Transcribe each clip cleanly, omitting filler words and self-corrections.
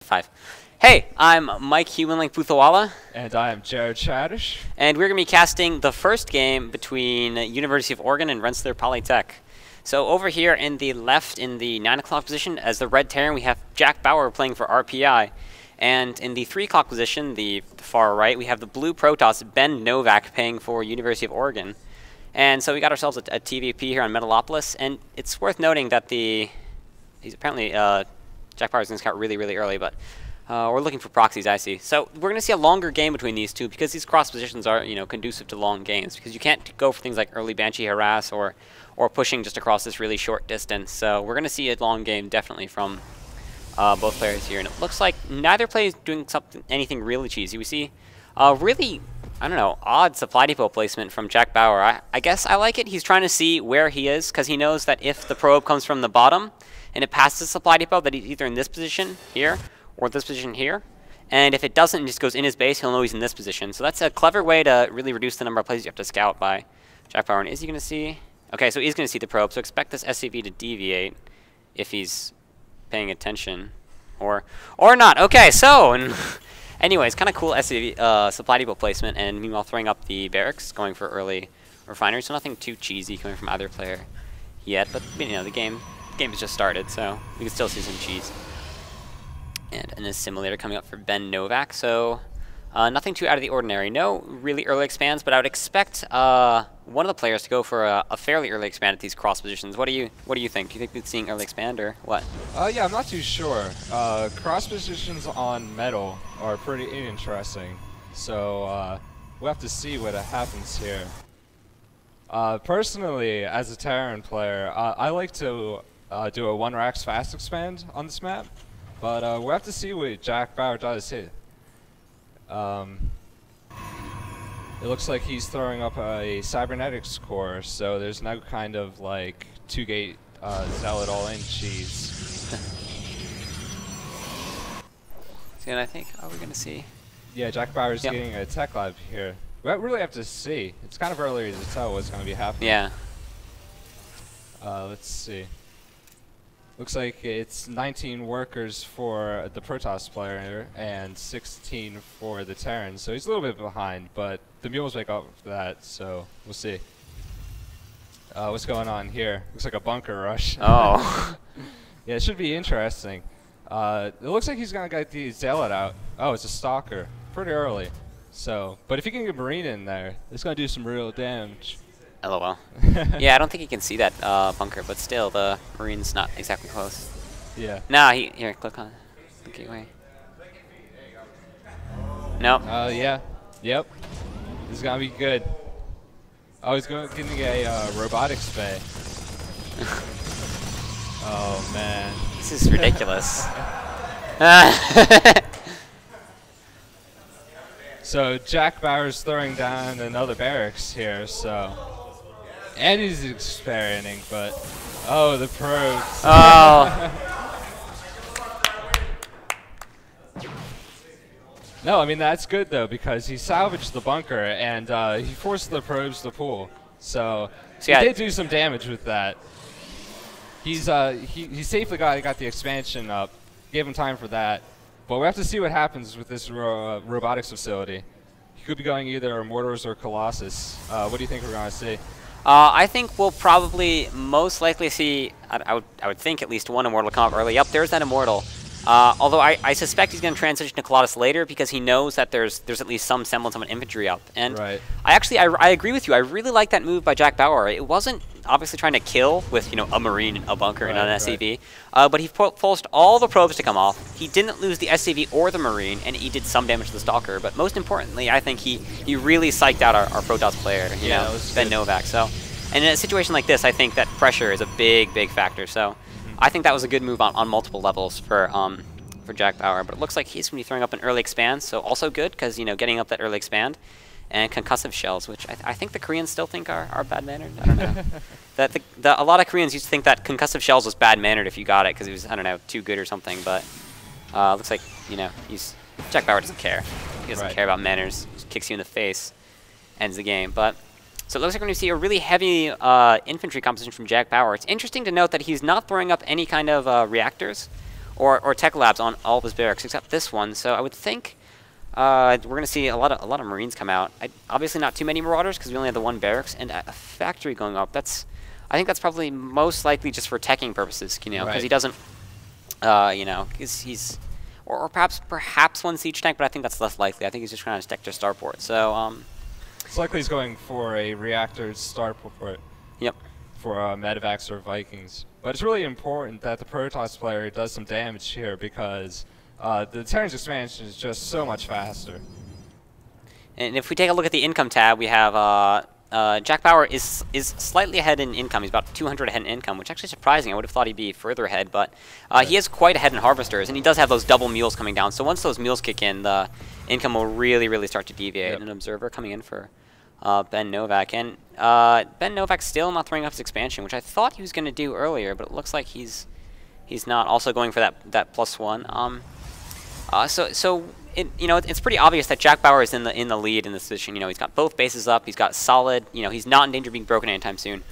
5. Hey, I'm Mike Humanlink Puthawala. And I am Jared Chadish. And we're going to be casting the first game between University of Oregon and Rensselaer Polytech. So over here in the left, in the 9 o'clock position, as the red Terran, we have jackbauer playing for RPI. And in the 3 o'clock position, the far right, we have the blue Protoss, bennovak, playing for University of Oregon. And so we got ourselves a TVP here on Metalopolis. And it's worth noting that he's apparently, jackbauer's going to scout really, really early, but we're looking for proxies, I see. So we're going to see a longer game between these two because these cross positions are, conducive to long games, because you can't go for things like early Banshee harass or pushing just across this really short distance. So we're going to see a long game definitely from both players here. And it looks like neither player is doing anything really cheesy. We see really, I don't know, odd supply depot placement from jackbauer. I guess I like it. He's trying to see where he is because he knows that if the probe comes from the bottom and it passes the supply depot, that he's either in this position here or this position here. And if it doesn't and just goes in his base, he'll know he's in this position. So that's a clever way to really reduce the number of places you have to scout by jackbauer. And is he going to see? Okay, so he's going to see the probe. So expect this SCV to deviate if he's paying attention. Or not. Okay, so anyways, kind of cool SCV supply depot placement. And meanwhile throwing up the barracks, going for early refinery. So nothing too cheesy coming from either player yet. But, the game has just started, so we can still see some cheese. And an assimilator coming up for bennovak, so nothing too out of the ordinary. No really early expands, but I would expect one of the players to go for a fairly early expand at these cross positions. What do you think? Do you think we're seeing early expand or what? Yeah, I'm not too sure. Cross positions on metal are pretty interesting, so we'll have to see what happens here. Personally, as a Terran player, I like to do a 1 racks fast expand on this map. But we'll have to see what jackbauer does here. It looks like he's throwing up a cybernetics core, so there's no kind of like 2-gate zealot all-in cheese. And I think, we're going to see. Yeah, jackbauer's getting a tech lab here. We really have to see. It's kind of early to tell what's going to be happening. Yeah. Let's see. Looks like it's 19 workers for the Protoss player and 16 for the Terran, so he's a little bit behind, but the mules make up for that, so we'll see. What's going on here? Looks like a bunker rush. Oh. Yeah, it should be interesting. It looks like he's going to get the Zealot out. Oh, it's a Stalker. Pretty early. So, but if you can get Marine in there, it's going to do some real damage. LOL. Yeah, I don't think he can see that bunker, but still, the Marine's not exactly close. Yeah. Nah, here, click on the gateway. Nope. Yeah. Yep. This is gonna be good. Oh, he's getting a robotics bay. Oh man. This is ridiculous. So jackbauer's throwing down another barracks here, so. And he's experimenting, but oh, the probes. Oh. No, I mean that's good though because he salvaged the bunker and he forced the probes to pull. So he did do some damage with that. He safely got the expansion up, gave him time for that. But we have to see what happens with this robotics facility. He could be going either Mortars or Colossus. What do you think we're going to see? I think we'll probably most likely see, I would think at least one Immortal come up early. Yep, there's that Immortal. Although I suspect he's going to transition to Colossus later because he knows that there's at least some semblance of an infantry up. And right. I agree with you. I really like that move by jackbauer. It wasn't obviously trying to kill with a Marine, a bunker, and an SCV, but he forced all the probes to come off. He didn't lose the SCV or the Marine, and he did some damage to the Stalker. But most importantly, I think he really psyched out our Protoss player, bennovak. So, and in a situation like this, I think that pressure is a big factor. So. I think that was a good move on multiple levels for jackbauer, but it looks like he's going to be throwing up an early expand, so also good because getting up that early expand, and concussive shells, which I think the Koreans still think are bad mannered. I don't know. A lot of Koreans used to think that concussive shells was bad mannered if you got it because it was too good or something, but looks like jackbauer doesn't care. He doesn't care about manners. Just kicks you in the face, ends the game, but. So it looks like we're going to see a really heavy infantry composition from jackbauer. It's interesting to note that he's not throwing up any kind of reactors or tech labs on all of his barracks except this one. So I would think we're going to see a lot of Marines come out. Obviously not too many Marauders because we only have the one barracks and a factory going up. I think that's probably most likely just for teching purposes, you know, because he doesn't, you know, he's or perhaps one siege tank, but I think that's less likely. I think he's just trying to stick to starport. So it's likely he's going for a reactor starport. Yep. For medevacs or Vikings. But it's really important that the Protoss player does some damage here because the Terran's expansion is just so much faster. And if we take a look at the income tab, we have jackbauer is slightly ahead in income. He's about 200 ahead in income, which is actually surprising. I would have thought he'd be further ahead, but he is quite ahead in harvesters, and he does have those double mules coming down. So once those mules kick in, the income will really start to deviate. Yep. An observer coming in for bennovak, and bennovak's still not throwing up his expansion, which I thought he was going to do earlier, but it looks like he's not. Also going for that +1. So you know, it's pretty obvious that jackbauer is in the lead in this position. You know, he's got both bases up. He's got solid. You know, he's not in danger of being broken anytime soon.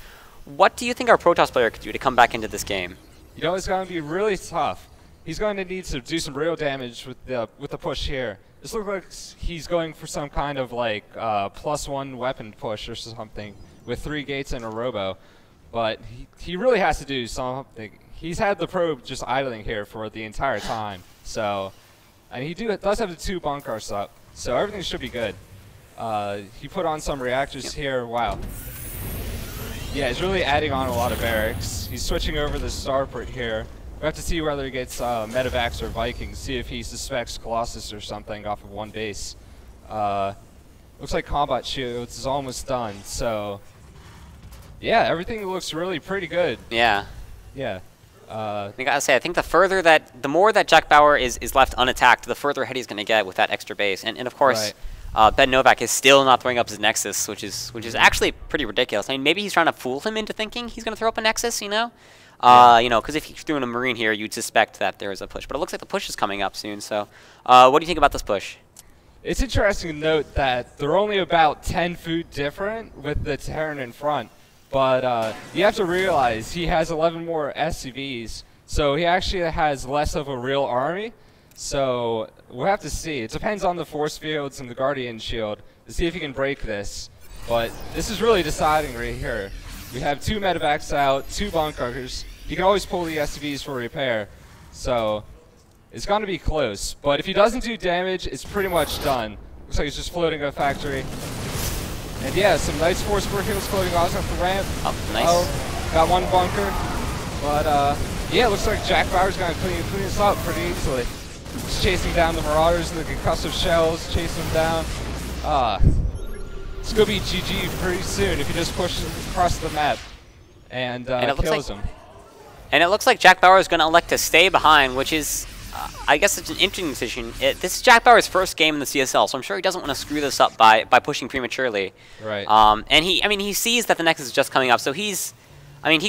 What do you think our Protoss player could do to come back into this game? You know, it's going to be really tough. He's going to need to do some real damage with the push here. This looks like he's going for some kind of like +1 weapon push or something with 3 gates and a robo, but he really has to do something. He's had the probe just idling here for the entire time, so. And he does have the 2 bunkers up, so everything should be good. He put on some reactors here. Wow. Yeah, he's really adding on a lot of barracks. He's switching over the starport here. We have to see whether he gets medevacs or Vikings, see if he suspects Colossus or something off of one base. Looks like combat shields is almost done, so yeah, everything looks really pretty good. Yeah. Yeah. I gotta say, I think the more that jackbauer is left unattacked, the further ahead he's going to get with that extra base. And of course, bennovak is still not throwing up his nexus, which is actually pretty ridiculous. I mean, maybe he's trying to fool him into thinking he's going to throw up a nexus, you know? You know, because if he threw in a Marine here, you'd suspect that there is a push. But it looks like the push is coming up soon. So, what do you think about this push? It's interesting to note that they're only about 10 food different with the Terran in front. But you have to realize he has 11 more SCVs, so he actually has less of a real army. So we'll have to see. It depends on the force fields and the Guardian shield to see if he can break this. But this is really deciding right here. We have 2 medevacs out, 2 bunkers. You can always pull the SCVs for repair. So it's going to be close. But if he doesn't do damage, it's pretty much done. Looks like he's just floating a factory. And yeah, some nice force fields floating off the ramp. Oh, nice. Oh, got 1 bunker. But yeah, it looks like jackbauer's going to clean this up pretty easily. Just chasing down the Marauders and the concussive shells, chasing them down. It's going to be GG pretty soon if he just pushes across the map and kills him. And it looks like jackbauer is going to elect to stay behind, which is, I guess it's an interesting decision. This is jackbauer's first game in the CSL, so I'm sure he doesn't want to screw this up by pushing prematurely. Right. And he sees that the Nexus is just coming up, so he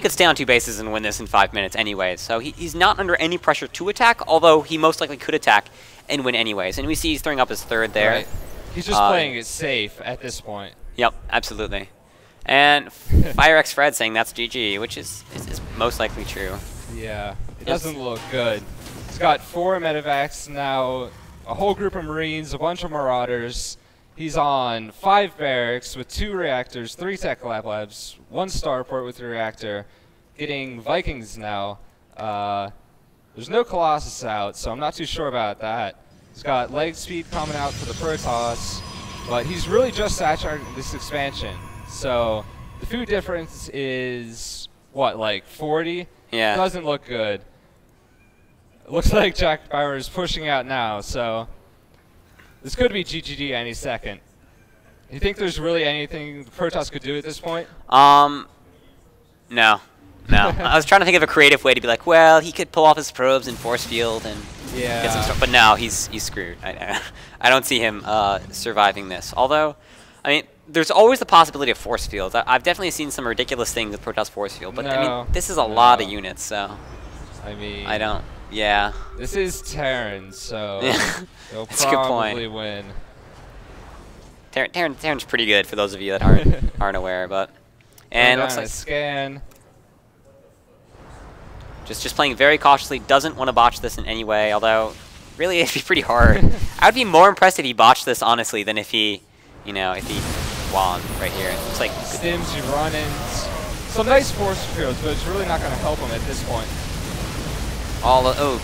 could stay on 2 bases and win this in 5 minutes anyways. So he's not under any pressure to attack, although he most likely could attack and win anyways. And we see he's throwing up his 3rd there. Right. He's just playing it safe at this point. Yep, absolutely. And FireX Fred saying that's GG, which is most likely true. Yeah, it doesn't look good. He's got 4 medevacs now, a whole group of Marines, a bunch of Marauders. He's on 5 barracks with 2 reactors, 3 tech labs, 1 starport with a reactor, getting Vikings now. There's no Colossus out, so I'm not too sure about that. He's got leg speed coming out for the Protoss, but he's really just saturating this expansion. So the food difference is, what, like 40? Yeah. Doesn't look good. It looks like jackbauer is pushing out now, so this could be GGD any second. You think there's really anything the Protoss could do at this point? No. I was trying to think of a creative way to be like, well, he could pull off his probes and force field and get some stuff, but no, he's screwed. I don't see him surviving this. Although, I mean, there's always the possibility of force fields. I've definitely seen some ridiculous things with Protoss force field, but I mean, this is a lot of units, so I mean, I don't. Yeah. This is Terran, so they'll That's a good point. probably win. Terran's pretty good for those of you that aren't aware, but and it looks like scan. Just playing very cautiously, doesn't want to botch this in any way, although really it'd be pretty hard. I would be more impressed if he botched this, honestly, than if he, you know, if he won right here. It's like stims, you run-ins, some nice force fields, but it's really not going to help him at this point.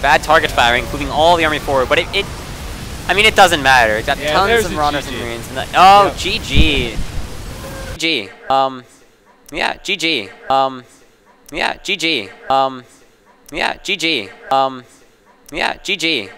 Bad target firing, moving all the army forward, but I mean, it doesn't matter. It's got tons of Marauders and Marines. And GG. GG. Yeah, GG. Yeah, GG. Yeah, GG. Yeah, GG.